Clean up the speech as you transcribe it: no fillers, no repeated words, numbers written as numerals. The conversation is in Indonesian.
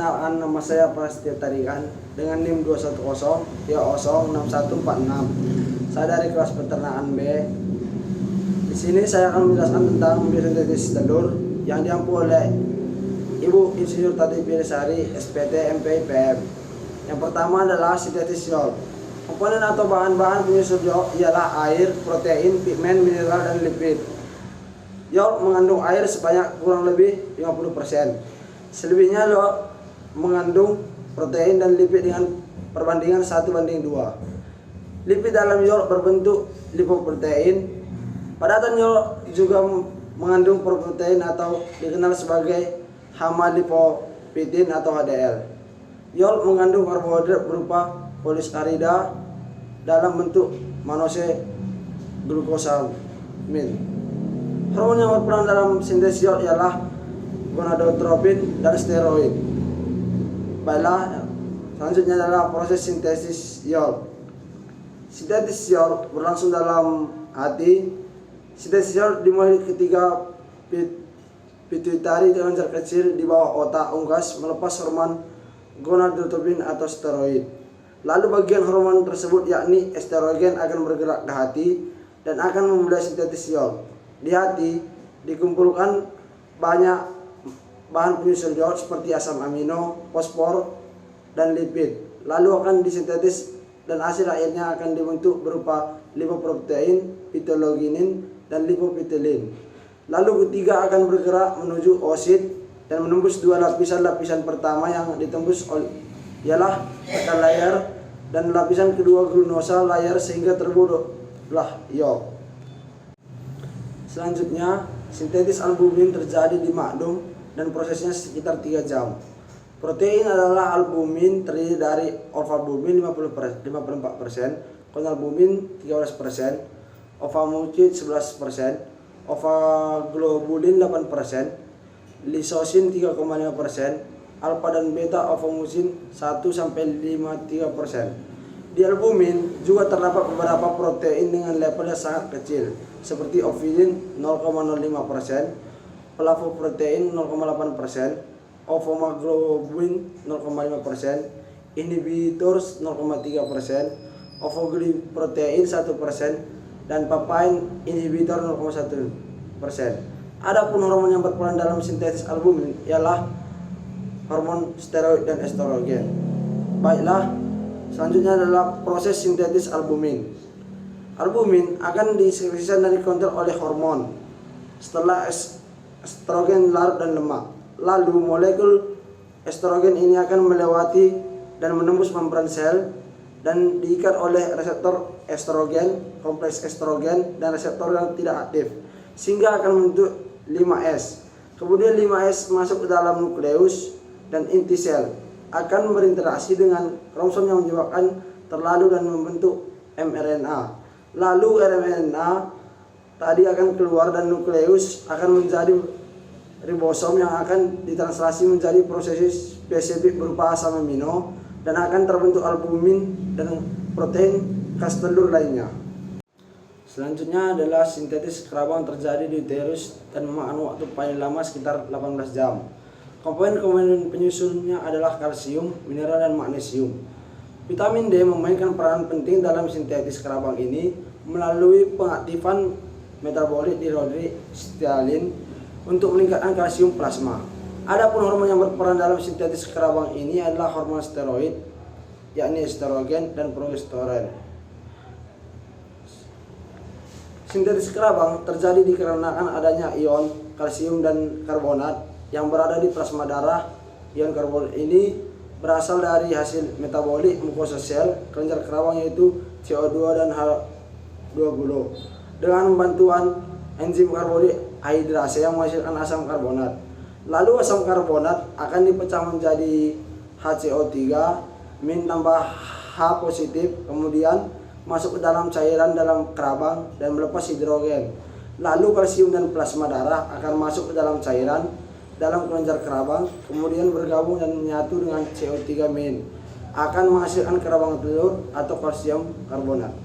Perkenalkan, nama saya Prasetyo Tarigan dengan NIM 210-6146. Saya dari kelas peternakan B. Di sini saya akan menjelaskan tentang biosintesis telur yang diampu oleh Ibu Insinyur Tati Piresari, SPT, MP, IPM. Yang pertama adalah sintesis YOL. Komponen atau bahan-bahan penyusun YOL ialah air, protein, pigmen, mineral, dan lipid. YOL mengandung air sebanyak kurang lebih 50%. Selebihnya YOL mengandung protein dan lipid dengan perbandingan 1:2. Lipid dalam YOL berbentuk lipoprotein. Padatan YOL juga mengandung protein atau dikenal sebagai hama lipopidin atau HDL. YOL mengandung karbohidrat berupa polisakarida dalam bentuk mannose glukosamin. Hormon yang berperan dalam sintesis YOL ialah gonadotropin dan steroid. Baiklah, selanjutnya adalah proses sintesis YOL. Sintesis YOL berlangsung dalam hati. Sintesis YOL dimulai ketika pituitari kelenjar kecil di bawah otak unggas melepas hormon gonadotropin atau steroid. Lalu bagian hormon tersebut yakni estrogen akan bergerak ke hati dan akan memulai sintesis YOL. Di hati dikumpulkan banyak bahan penyusun YOL seperti asam amino, fosfor, dan lipid. Lalu akan disintetis dan hasil akhirnya akan dibentuk berupa lipoprotein, ptyaloginin, dan lipoptyalin. Lalu ketiga akan bergerak menuju oosit dan menembus dua lapisan. Lapisan pertama yang ditembus ialah tekan layar dan lapisan kedua glukosa layar sehingga terbentuklah YOL. Selanjutnya, sintetis albumin terjadi di makdum dan prosesnya sekitar 3 jam. Protein adalah albumin terdiri dari ovalbumin 54%, konalbumin 13%, ovamucin 11%, ovaglobulin 8%, lisosin 3,5%, alfa dan beta ovamucin 1-5,3%. Di albumin juga terdapat beberapa protein dengan level yang sangat kecil, seperti ovilin 0,05%, flavoprotein 0,8%, ovomaglobin 0,5%, inhibitors 0,3%, ovogliprotein 1%, dan papain inhibitor 0,1%. Adapun hormon yang berperan dalam sintesis albumin ialah hormon steroid dan estrogen. Baiklah, selanjutnya adalah proses sintetis albumin. Albumin akan disekresikan dan dikontrol oleh hormon setelah estrogen larut dan lemak. Lalu molekul estrogen ini akan melewati dan menembus membran sel dan diikat oleh reseptor estrogen, kompleks estrogen, dan reseptor yang tidak aktif sehingga akan membentuk 5S. Kemudian 5S masuk ke dalam nukleus dan inti sel akan berinteraksi dengan kromosom yang menyebabkan terlalu dan membentuk mRNA. Lalu mRNA tadi akan keluar dan nukleus akan menjadi ribosom yang akan ditranslasi menjadi proses spesifik berupa asam amino dan akan terbentuk albumin dan protein khas telur lainnya. Selanjutnya adalah sintetis kerabang terjadi di uterus dan memakan waktu paling lama sekitar 18 jam. Komponen penyusunnya adalah kalsium, mineral, dan magnesium. Vitamin D memainkan peran penting dalam sintetis kerabang ini melalui pengaktifan metabolit dihidroksialin untuk meningkatkan kalsium plasma. Adapun hormon yang berperan dalam sintetis kerabang ini adalah hormon steroid, yakni estrogen dan progesteron. Sintetis kerabang terjadi dikarenakan adanya ion kalsium dan karbonat yang berada di plasma darah. Ion karbonat ini berasal dari hasil metabolik mukosa sel kelenjar kerabang yaitu CO2 dan H2O dengan bantuan enzim karbonhidrase yang menghasilkan asam karbonat. Lalu asam karbonat akan dipecah menjadi HCO3 min tambah H positif, kemudian masuk ke dalam cairan dalam kerabang dan melepas hidrogen. Lalu kalsium dan plasma darah akan masuk ke dalam cairan dalam kelenjar kerabang, kemudian bergabung dan menyatu dengan CO3 min, akan menghasilkan kerabang telur atau kalsium karbonat.